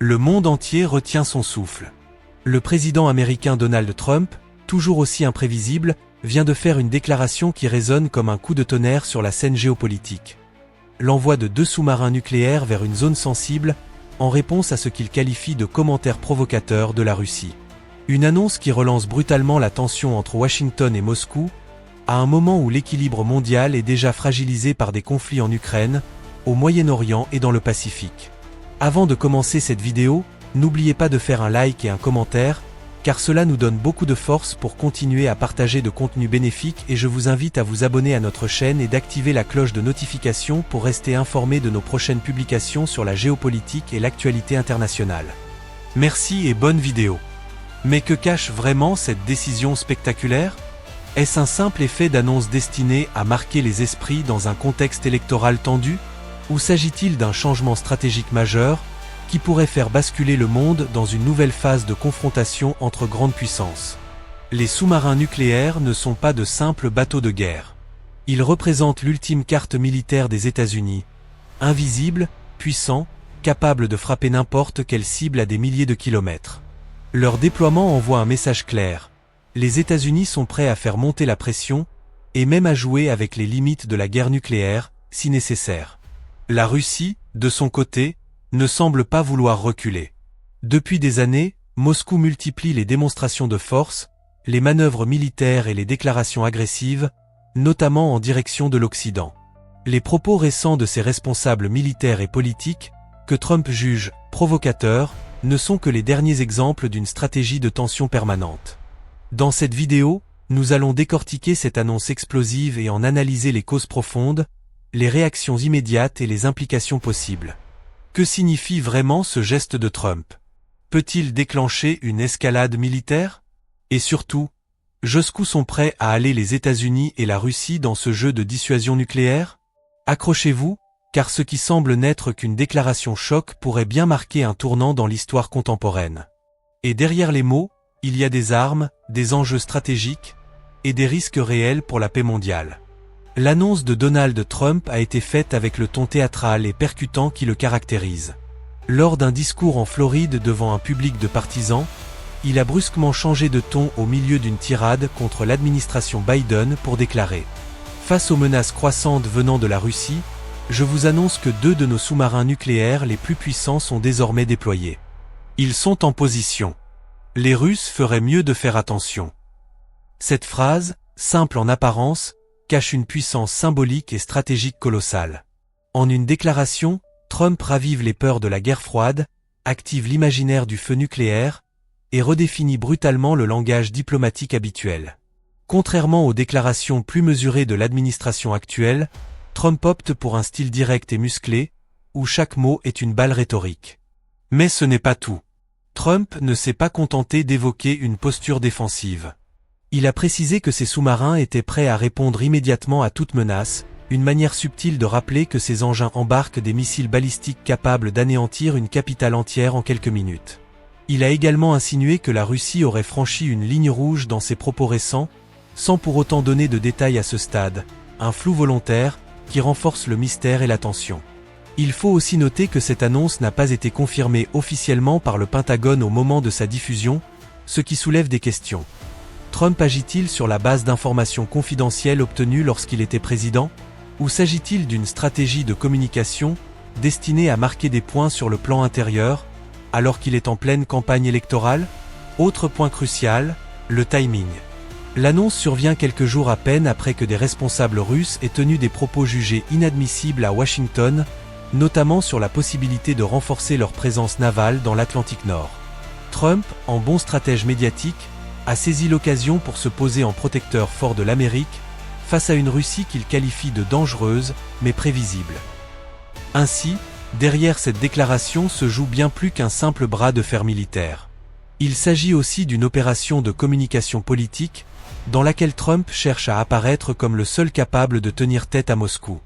Le monde entier retient son souffle. Le président américain Donald Trump, toujours aussi imprévisible, vient de faire une déclaration qui résonne comme un coup de tonnerre sur la scène géopolitique. L'envoi de 2 sous-marins nucléaires vers une zone sensible, en réponse à ce qu'il qualifie de commentaires provocateurs de la Russie. Une annonce qui relance brutalement la tension entre Washington et Moscou, à un moment où l'équilibre mondial est déjà fragilisé par des conflits en Ukraine, au Moyen-Orient et dans le Pacifique. Avant de commencer cette vidéo, n'oubliez pas de faire un like et un commentaire, car cela nous donne beaucoup de force pour continuer à partager de contenu bénéfique et je vous invite à vous abonner à notre chaîne et d'activer la cloche de notification pour rester informé de nos prochaines publications sur la géopolitique et l'actualité internationale. Merci et bonne vidéo. Mais que cache vraiment cette décision spectaculaire ? Est-ce un simple effet d'annonce destiné à marquer les esprits dans un contexte électoral tendu ? Ou s'agit-il d'un changement stratégique majeur, qui pourrait faire basculer le monde dans une nouvelle phase de confrontation entre grandes puissances? Les sous-marins nucléaires ne sont pas de simples bateaux de guerre. Ils représentent l'ultime carte militaire des États-Unis. Invisibles, puissants, capables de frapper n'importe quelle cible à des milliers de kilomètres. Leur déploiement envoie un message clair. Les États-Unis sont prêts à faire monter la pression, et même à jouer avec les limites de la guerre nucléaire, si nécessaire. La Russie, de son côté, ne semble pas vouloir reculer. Depuis des années, Moscou multiplie les démonstrations de force, les manœuvres militaires et les déclarations agressives, notamment en direction de l'Occident. Les propos récents de ses responsables militaires et politiques, que Trump juge provocateurs, ne sont que les derniers exemples d'une stratégie de tension permanente. Dans cette vidéo, nous allons décortiquer cette annonce explosive et en analyser les causes profondes, les réactions immédiates et les implications possibles. Que signifie vraiment ce geste de Trump? Peut-il déclencher une escalade militaire? Et surtout, jusqu'où sont prêts à aller les États-Unis et la Russie dans ce jeu de dissuasion nucléaire? Accrochez-vous, car ce qui semble n'être qu'une déclaration choc pourrait bien marquer un tournant dans l'histoire contemporaine. Et derrière les mots, il y a des armes, des enjeux stratégiques, et des risques réels pour la paix mondiale. L'annonce de Donald Trump a été faite avec le ton théâtral et percutant qui le caractérise. Lors d'un discours en Floride devant un public de partisans, il a brusquement changé de ton au milieu d'une tirade contre l'administration Biden pour déclarer « Face aux menaces croissantes venant de la Russie, je vous annonce que 2 de nos sous-marins nucléaires les plus puissants sont désormais déployés. Ils sont en position. Les Russes feraient mieux de faire attention. » Cette phrase, simple en apparence, cache une puissance symbolique et stratégique colossale. En une déclaration, Trump ravive les peurs de la guerre froide, active l'imaginaire du feu nucléaire, et redéfinit brutalement le langage diplomatique habituel. Contrairement aux déclarations plus mesurées de l'administration actuelle, Trump opte pour un style direct et musclé, où chaque mot est une balle rhétorique. Mais ce n'est pas tout. Trump ne s'est pas contenté d'évoquer une posture défensive. Il a précisé que ses sous-marins étaient prêts à répondre immédiatement à toute menace, une manière subtile de rappeler que ces engins embarquent des missiles balistiques capables d'anéantir une capitale entière en quelques minutes. Il a également insinué que la Russie aurait franchi une ligne rouge dans ses propos récents, sans pour autant donner de détails à ce stade, un flou volontaire, qui renforce le mystère et la tension. Il faut aussi noter que cette annonce n'a pas été confirmée officiellement par le Pentagone au moment de sa diffusion, ce qui soulève des questions. Trump agit-il sur la base d'informations confidentielles obtenues lorsqu'il était président? Ou s'agit-il d'une stratégie de communication, destinée à marquer des points sur le plan intérieur, alors qu'il est en pleine campagne électorale? Autre point crucial, le timing. L'annonce survient quelques jours à peine après que des responsables russes aient tenu des propos jugés inadmissibles à Washington, notamment sur la possibilité de renforcer leur présence navale dans l'Atlantique Nord. Trump, en bon stratège médiatique, a saisi l'occasion pour se poser en protecteur fort de l'Amérique, face à une Russie qu'il qualifie de dangereuse, mais prévisible. Ainsi, derrière cette déclaration se joue bien plus qu'un simple bras de fer militaire. Il s'agit aussi d'une opération de communication politique, dans laquelle Trump cherche à apparaître comme le seul capable de tenir tête à Moscou.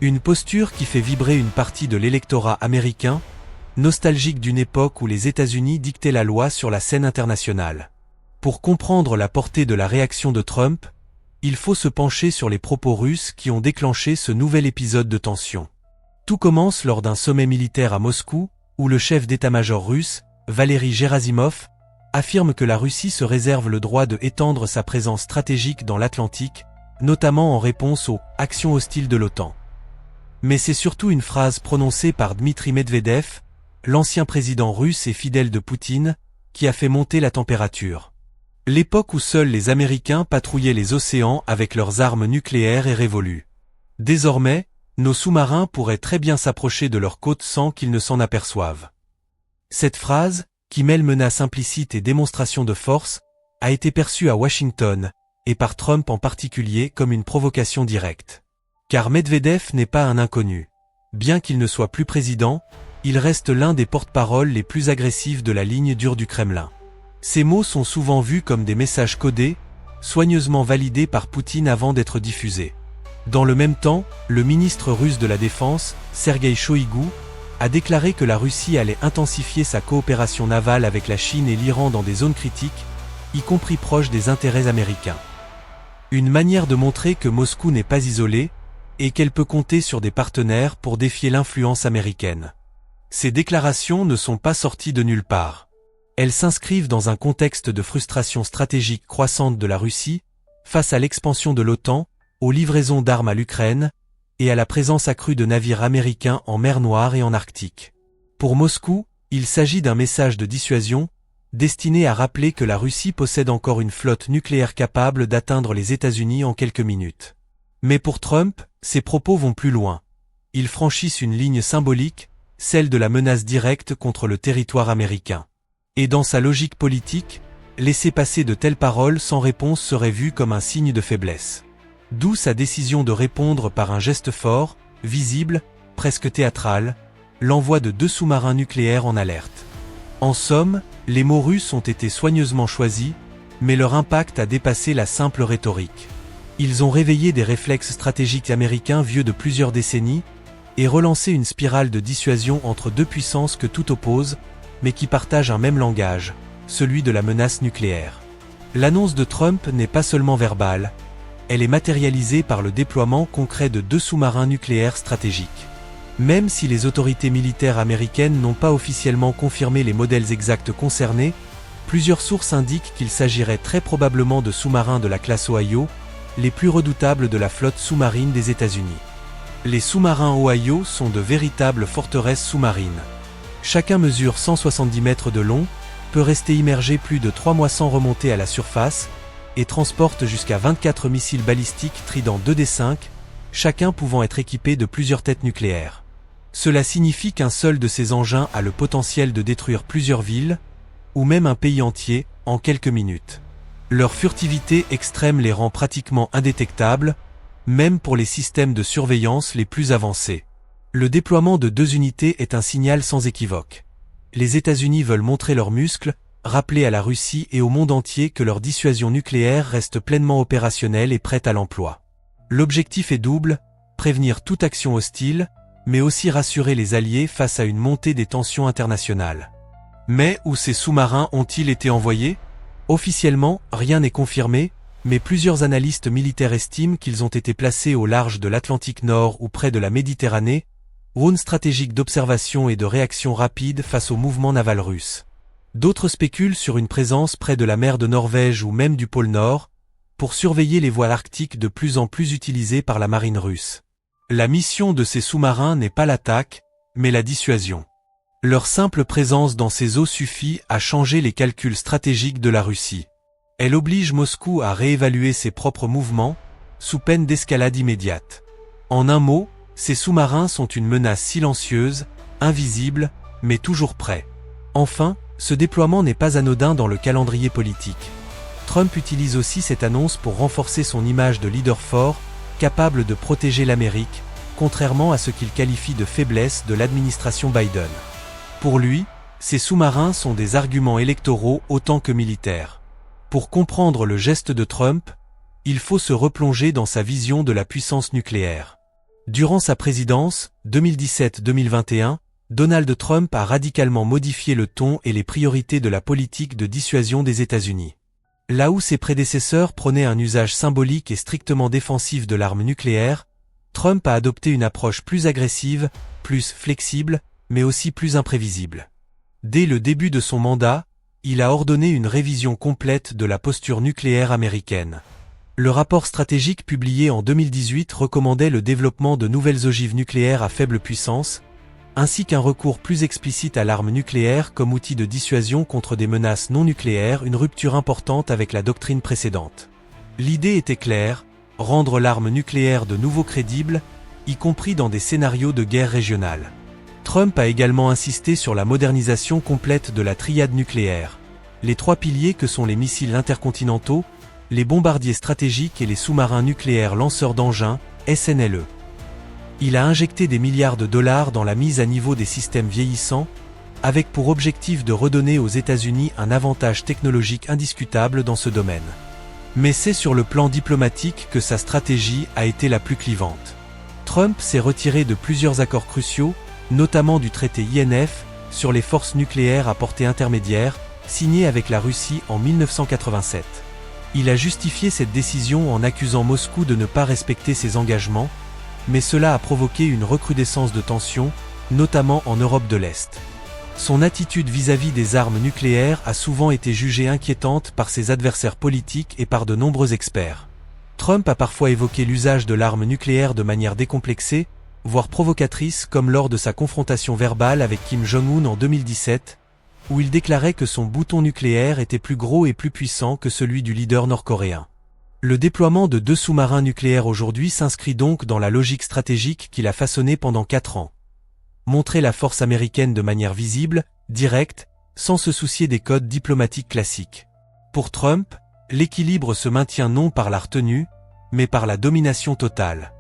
Une posture qui fait vibrer une partie de l'électorat américain, nostalgique d'une époque où les États-Unis dictaient la loi sur la scène internationale. Pour comprendre la portée de la réaction de Trump, il faut se pencher sur les propos russes qui ont déclenché ce nouvel épisode de tension. Tout commence lors d'un sommet militaire à Moscou, où le chef d'état-major russe, Valery Gerasimov, affirme que la Russie se réserve le droit de étendre sa présence stratégique dans l'Atlantique, notamment en réponse aux « actions hostiles de l'OTAN ». Mais c'est surtout une phrase prononcée par Dmitri Medvedev, l'ancien président russe et fidèle de Poutine, qui a fait monter la température. L'époque où seuls les Américains patrouillaient les océans avec leurs armes nucléaires est révolue. Désormais, nos sous-marins pourraient très bien s'approcher de leurs côtes sans qu'ils ne s'en aperçoivent. Cette phrase, qui mêle menace implicite et démonstration de force, a été perçue à Washington, et par Trump en particulier comme une provocation directe. Car Medvedev n'est pas un inconnu. Bien qu'il ne soit plus président, il reste l'un des porte-paroles les plus agressifs de la ligne dure du Kremlin. Ces mots sont souvent vus comme des messages codés, soigneusement validés par Poutine avant d'être diffusés. Dans le même temps, le ministre russe de la Défense, Sergueï Shoïgu, a déclaré que la Russie allait intensifier sa coopération navale avec la Chine et l'Iran dans des zones critiques, y compris proches des intérêts américains. Une manière de montrer que Moscou n'est pas isolé, et qu'elle peut compter sur des partenaires pour défier l'influence américaine. Ces déclarations ne sont pas sorties de nulle part. Elles s'inscrivent dans un contexte de frustration stratégique croissante de la Russie, face à l'expansion de l'OTAN, aux livraisons d'armes à l'Ukraine, et à la présence accrue de navires américains en mer Noire et en Arctique. Pour Moscou, il s'agit d'un message de dissuasion, destiné à rappeler que la Russie possède encore une flotte nucléaire capable d'atteindre les États-Unis en quelques minutes. Mais pour Trump, ces propos vont plus loin. Ils franchissent une ligne symbolique, celle de la menace directe contre le territoire américain. Et dans sa logique politique, laisser passer de telles paroles sans réponse serait vu comme un signe de faiblesse. D'où sa décision de répondre par un geste fort, visible, presque théâtral, l'envoi de 2 sous-marins nucléaires en alerte. En somme, les mots russes ont été soigneusement choisis, mais leur impact a dépassé la simple rhétorique. Ils ont réveillé des réflexes stratégiques américains vieux de plusieurs décennies, et relancé une spirale de dissuasion entre deux puissances que tout oppose, mais qui partagent un même langage, celui de la menace nucléaire. L'annonce de Trump n'est pas seulement verbale, elle est matérialisée par le déploiement concret de 2 sous-marins nucléaires stratégiques. Même si les autorités militaires américaines n'ont pas officiellement confirmé les modèles exacts concernés, plusieurs sources indiquent qu'il s'agirait très probablement de sous-marins de la classe Ohio, les plus redoutables de la flotte sous-marine des États-Unis. Les sous-marins Ohio sont de véritables forteresses sous-marines. Chacun mesure 170 mètres de long, peut rester immergé plus de 3 mois sans remonter à la surface, et transporte jusqu'à 24 missiles balistiques Trident 2D5, chacun pouvant être équipé de plusieurs têtes nucléaires. Cela signifie qu'un seul de ces engins a le potentiel de détruire plusieurs villes, ou même un pays entier, en quelques minutes. Leur furtivité extrême les rend pratiquement indétectables, même pour les systèmes de surveillance les plus avancés. Le déploiement de 2 unités est un signal sans équivoque. Les États-Unis veulent montrer leurs muscles, rappeler à la Russie et au monde entier que leur dissuasion nucléaire reste pleinement opérationnelle et prête à l'emploi. L'objectif est double, prévenir toute action hostile, mais aussi rassurer les alliés face à une montée des tensions internationales. Mais où ces sous-marins ont-ils été envoyés ? Officiellement, rien n'est confirmé, mais plusieurs analystes militaires estiment qu'ils ont été placés au large de l'Atlantique Nord ou près de la Méditerranée, zone stratégique d'observation et de réaction rapide face au mouvement naval russe. D'autres spéculent sur une présence près de la mer de Norvège ou même du pôle Nord, pour surveiller les voies arctiques de plus en plus utilisées par la marine russe. La mission de ces sous-marins n'est pas l'attaque, mais la dissuasion. Leur simple présence dans ces eaux suffit à changer les calculs stratégiques de la Russie. Elle oblige Moscou à réévaluer ses propres mouvements, sous peine d'escalade immédiate. En un mot, ces sous-marins sont une menace silencieuse, invisible, mais toujours prêts. Enfin, ce déploiement n'est pas anodin dans le calendrier politique. Trump utilise aussi cette annonce pour renforcer son image de leader fort, capable de protéger l'Amérique, contrairement à ce qu'il qualifie de faiblesse de l'administration Biden. Pour lui, ces sous-marins sont des arguments électoraux autant que militaires. Pour comprendre le geste de Trump, il faut se replonger dans sa vision de la puissance nucléaire. Durant sa présidence, 2017-2021, Donald Trump a radicalement modifié le ton et les priorités de la politique de dissuasion des États-Unis. Là où ses prédécesseurs prônaient un usage symbolique et strictement défensif de l'arme nucléaire, Trump a adopté une approche plus agressive, plus flexible, mais aussi plus imprévisible. Dès le début de son mandat, il a ordonné une révision complète de la posture nucléaire américaine. Le rapport stratégique publié en 2018 recommandait le développement de nouvelles ogives nucléaires à faible puissance, ainsi qu'un recours plus explicite à l'arme nucléaire comme outil de dissuasion contre des menaces non nucléaires, une rupture importante avec la doctrine précédente. L'idée était claire, rendre l'arme nucléaire de nouveau crédible, y compris dans des scénarios de guerre régionale. Trump a également insisté sur la modernisation complète de la triade nucléaire. Les trois piliers que sont les missiles intercontinentaux, les bombardiers stratégiques et les sous-marins nucléaires lanceurs d'engins, SNLE. Il a injecté des milliards de dollars dans la mise à niveau des systèmes vieillissants, avec pour objectif de redonner aux États-Unis un avantage technologique indiscutable dans ce domaine. Mais c'est sur le plan diplomatique que sa stratégie a été la plus clivante. Trump s'est retiré de plusieurs accords cruciaux, notamment du traité INF, sur les forces nucléaires à portée intermédiaire, signé avec la Russie en 1987. Il a justifié cette décision en accusant Moscou de ne pas respecter ses engagements, mais cela a provoqué une recrudescence de tensions, notamment en Europe de l'Est. Son attitude vis-à-vis des armes nucléaires a souvent été jugée inquiétante par ses adversaires politiques et par de nombreux experts. Trump a parfois évoqué l'usage de l'arme nucléaire de manière décomplexée, voire provocatrice, comme lors de sa confrontation verbale avec Kim Jong-un en 2017, où il déclarait que son bouton nucléaire était plus gros et plus puissant que celui du leader nord-coréen. Le déploiement de 2 sous-marins nucléaires aujourd'hui s'inscrit donc dans la logique stratégique qu'il a façonnée pendant 4 ans. Montrer la force américaine de manière visible, directe, sans se soucier des codes diplomatiques classiques. Pour Trump, l'équilibre se maintient non par la retenue, mais par la domination totale.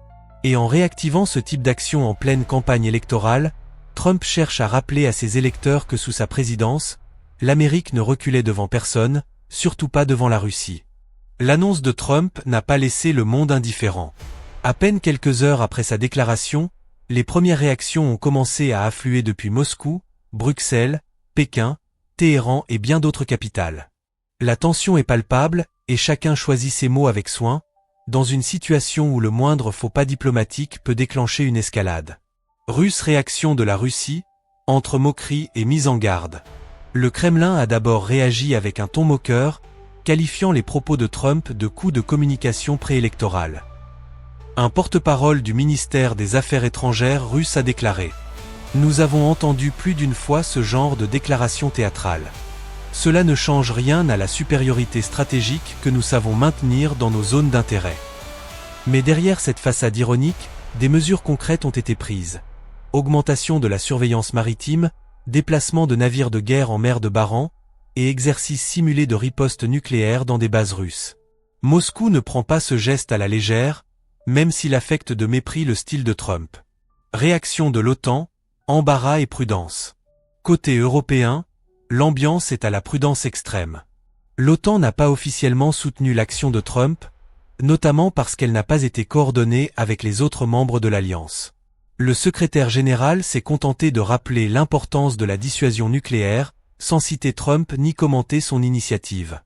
Et en réactivant ce type d'action en pleine campagne électorale, Trump cherche à rappeler à ses électeurs que sous sa présidence, l'Amérique ne reculait devant personne, surtout pas devant la Russie. L'annonce de Trump n'a pas laissé le monde indifférent. À peine quelques heures après sa déclaration, les premières réactions ont commencé à affluer depuis Moscou, Bruxelles, Pékin, Téhéran et bien d'autres capitales. La tension est palpable, et chacun choisit ses mots avec soin, dans une situation où le moindre faux pas diplomatique peut déclencher une escalade. Russe réaction de la Russie, entre moquerie et mise en garde. Le Kremlin a d'abord réagi avec un ton moqueur, qualifiant les propos de Trump de coups de communication préélectorale. Un porte-parole du ministère des Affaires étrangères russe a déclaré « Nous avons entendu plus d'une fois ce genre de déclaration théâtrale. Cela ne change rien à la supériorité stratégique que nous savons maintenir dans nos zones d'intérêt. » Mais derrière cette façade ironique, des mesures concrètes ont été prises. Augmentation de la surveillance maritime, déplacement de navires de guerre en mer de Baran, et exercice simulé de riposte nucléaire dans des bases russes. Moscou ne prend pas ce geste à la légère, même s'il affecte de mépris le style de Trump. Réaction de l'OTAN, embarras et prudence. Côté européen, l'ambiance est à la prudence extrême. L'OTAN n'a pas officiellement soutenu l'action de Trump, notamment parce qu'elle n'a pas été coordonnée avec les autres membres de l'Alliance. Le secrétaire général s'est contenté de rappeler l'importance de la dissuasion nucléaire, sans citer Trump ni commenter son initiative.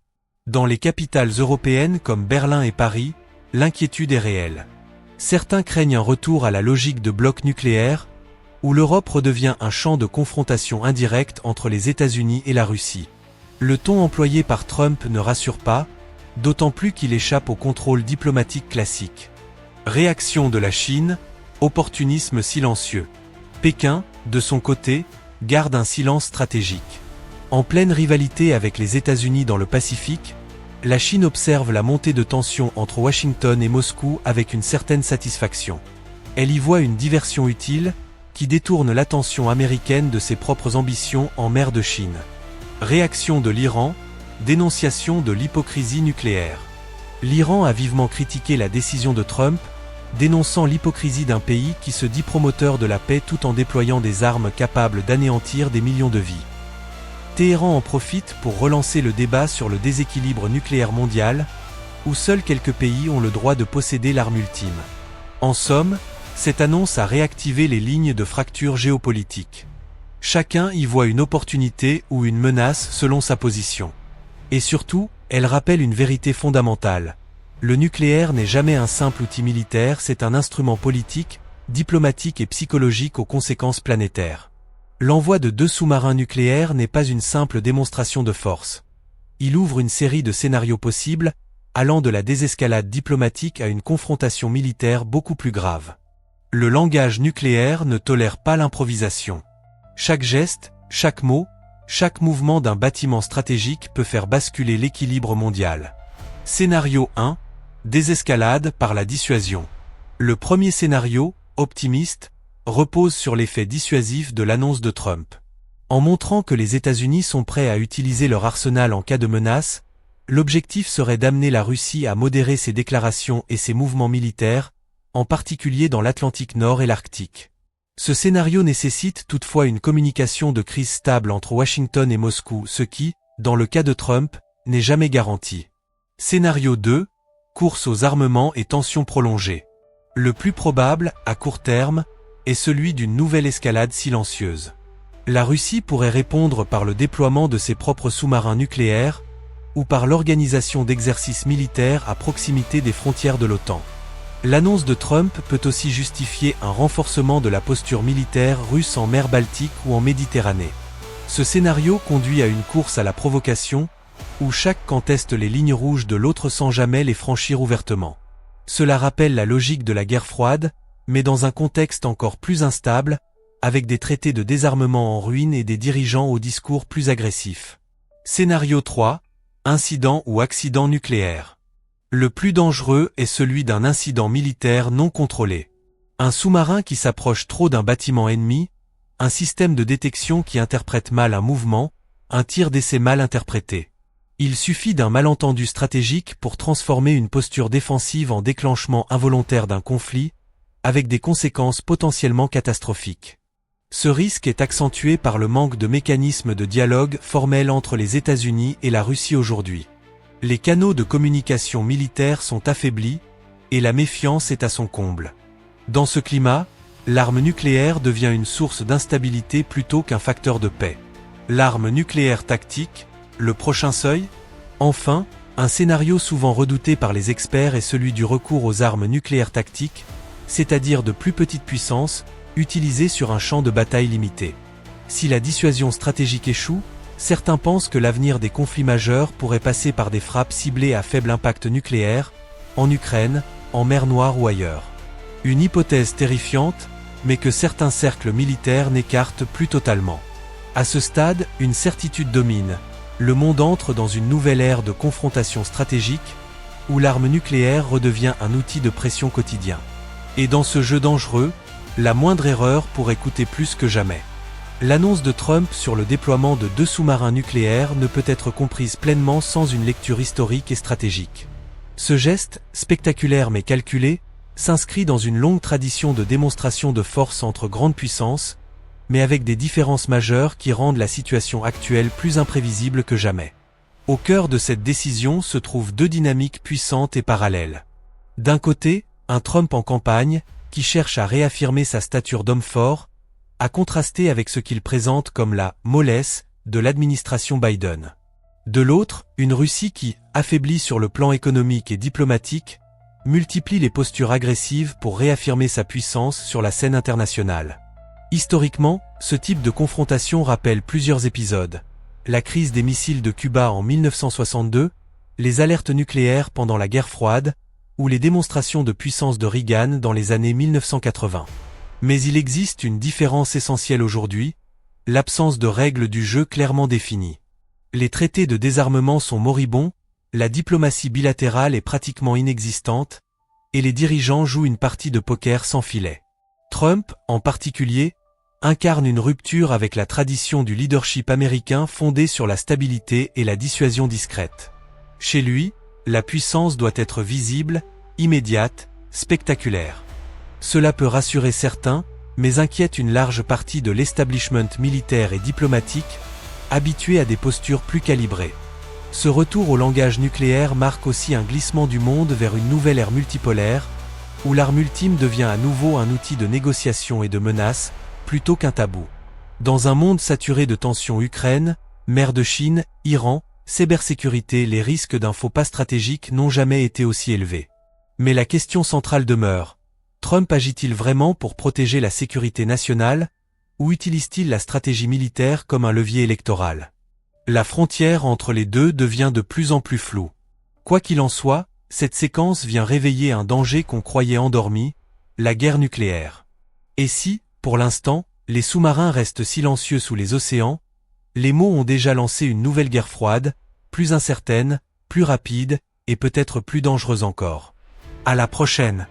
Dans les capitales européennes comme Berlin et Paris, l'inquiétude est réelle. Certains craignent un retour à la logique de bloc nucléaire, où l'Europe redevient un champ de confrontation indirecte entre les États-Unis et la Russie. Le ton employé par Trump ne rassure pas, d'autant plus qu'il échappe au contrôle diplomatique classique. Réaction de la Chine, opportunisme silencieux. Pékin, de son côté, garde un silence stratégique. En pleine rivalité avec les États-Unis dans le Pacifique, la Chine observe la montée de tensions entre Washington et Moscou avec une certaine satisfaction. Elle y voit une diversion utile, qui détourne l'attention américaine de ses propres ambitions en mer de Chine. Réaction de l'Iran, dénonciation de l'hypocrisie nucléaire. L'Iran a vivement critiqué la décision de Trump, dénonçant l'hypocrisie d'un pays qui se dit promoteur de la paix tout en déployant des armes capables d'anéantir des millions de vies. Téhéran en profite pour relancer le débat sur le déséquilibre nucléaire mondial, où seuls quelques pays ont le droit de posséder l'arme ultime. En somme, cette annonce a réactivé les lignes de fracture géopolitique. Chacun y voit une opportunité ou une menace selon sa position. Et surtout, elle rappelle une vérité fondamentale. Le nucléaire n'est jamais un simple outil militaire, c'est un instrument politique, diplomatique et psychologique aux conséquences planétaires. L'envoi de 2 sous-marins nucléaires n'est pas une simple démonstration de force. Il ouvre une série de scénarios possibles, allant de la désescalade diplomatique à une confrontation militaire beaucoup plus grave. Le langage nucléaire ne tolère pas l'improvisation. Chaque geste, chaque mot, chaque mouvement d'un bâtiment stratégique peut faire basculer l'équilibre mondial. Scénario 1. Désescalade par la dissuasion. Le premier scénario, optimiste, repose sur l'effet dissuasif de l'annonce de Trump. En montrant que les États-Unis sont prêts à utiliser leur arsenal en cas de menace, l'objectif serait d'amener la Russie à modérer ses déclarations et ses mouvements militaires, en particulier dans l'Atlantique Nord et l'Arctique. Ce scénario nécessite toutefois une communication de crise stable entre Washington et Moscou, ce qui, dans le cas de Trump, n'est jamais garanti. Scénario 2. Course aux armements et tensions prolongées. Le plus probable, à court terme, est celui d'une nouvelle escalade silencieuse. La Russie pourrait répondre par le déploiement de ses propres sous-marins nucléaires, ou par l'organisation d'exercices militaires à proximité des frontières de l'OTAN. L'annonce de Trump peut aussi justifier un renforcement de la posture militaire russe en mer Baltique ou en Méditerranée. Ce scénario conduit à une course à la provocation, où chaque camp teste les lignes rouges de l'autre sans jamais les franchir ouvertement. Cela rappelle la logique de la guerre froide, mais dans un contexte encore plus instable, avec des traités de désarmement en ruine et des dirigeants au discours plus agressif. Scénario 3. Incident ou accident nucléaire. Le plus dangereux est celui d'un incident militaire non contrôlé. Un sous-marin qui s'approche trop d'un bâtiment ennemi, un système de détection qui interprète mal un mouvement, un tir d'essai mal interprété. Il suffit d'un malentendu stratégique pour transformer une posture défensive en déclenchement involontaire d'un conflit, avec des conséquences potentiellement catastrophiques. Ce risque est accentué par le manque de mécanismes de dialogue formel entre les États-Unis et la Russie aujourd'hui. Les canaux de communication militaire sont affaiblis, et la méfiance est à son comble. Dans ce climat, l'arme nucléaire devient une source d'instabilité plutôt qu'un facteur de paix. L'arme nucléaire tactique, le prochain seuil? Enfin, un scénario souvent redouté par les experts est celui du recours aux armes nucléaires tactiques, c'est-à-dire de plus petite puissance, utilisées sur un champ de bataille limité. Si la dissuasion stratégique échoue, certains pensent que l'avenir des conflits majeurs pourrait passer par des frappes ciblées à faible impact nucléaire, en Ukraine, en mer Noire ou ailleurs. Une hypothèse terrifiante, mais que certains cercles militaires n'écartent plus totalement. À ce stade, une certitude domine. Le monde entre dans une nouvelle ère de confrontation stratégique, où l'arme nucléaire redevient un outil de pression quotidien. Et dans ce jeu dangereux, la moindre erreur pourrait coûter plus que jamais. L'annonce de Trump sur le déploiement de 2 sous-marins nucléaires ne peut être comprise pleinement sans une lecture historique et stratégique. Ce geste, spectaculaire mais calculé, s'inscrit dans une longue tradition de démonstration de force entre grandes puissances, mais avec des différences majeures qui rendent la situation actuelle plus imprévisible que jamais. Au cœur de cette décision se trouvent 2 dynamiques puissantes et parallèles. D'un côté, un Trump en campagne, qui cherche à réaffirmer sa stature d'homme fort, à contraster avec ce qu'il présente comme la « mollesse » de l'administration Biden. De l'autre, une Russie qui, affaiblie sur le plan économique et diplomatique, multiplie les postures agressives pour réaffirmer sa puissance sur la scène internationale. Historiquement, ce type de confrontation rappelle plusieurs épisodes. La crise des missiles de Cuba en 1962, les alertes nucléaires pendant la guerre froide, ou les démonstrations de puissance de Reagan dans les années 1980. Mais il existe une différence essentielle aujourd'hui, l'absence de règles du jeu clairement définies. Les traités de désarmement sont moribonds, la diplomatie bilatérale est pratiquement inexistante, et les dirigeants jouent une partie de poker sans filet. Trump, en particulier, incarne une rupture avec la tradition du leadership américain fondée sur la stabilité et la dissuasion discrète. Chez lui, la puissance doit être visible, immédiate, spectaculaire. Cela peut rassurer certains, mais inquiète une large partie de l'establishment militaire et diplomatique, habitué à des postures plus calibrées. Ce retour au langage nucléaire marque aussi un glissement du monde vers une nouvelle ère multipolaire, où l'arme ultime devient à nouveau un outil de négociation et de menace, plutôt qu'un tabou. Dans un monde saturé de tensions Ukraine, mer de Chine, Iran, cybersécurité, les risques d'un faux pas stratégique n'ont jamais été aussi élevés. Mais la question centrale demeure. Trump agit-il vraiment pour protéger la sécurité nationale, ou utilise-t-il la stratégie militaire comme un levier électoral? La frontière entre les deux devient de plus en plus floue. Quoi qu'il en soit, cette séquence vient réveiller un danger qu'on croyait endormi, la guerre nucléaire. Et si, pour l'instant, les sous-marins restent silencieux sous les océans, les mots ont déjà lancé une nouvelle guerre froide, plus incertaine, plus rapide, et peut-être plus dangereuse encore. À la prochaine!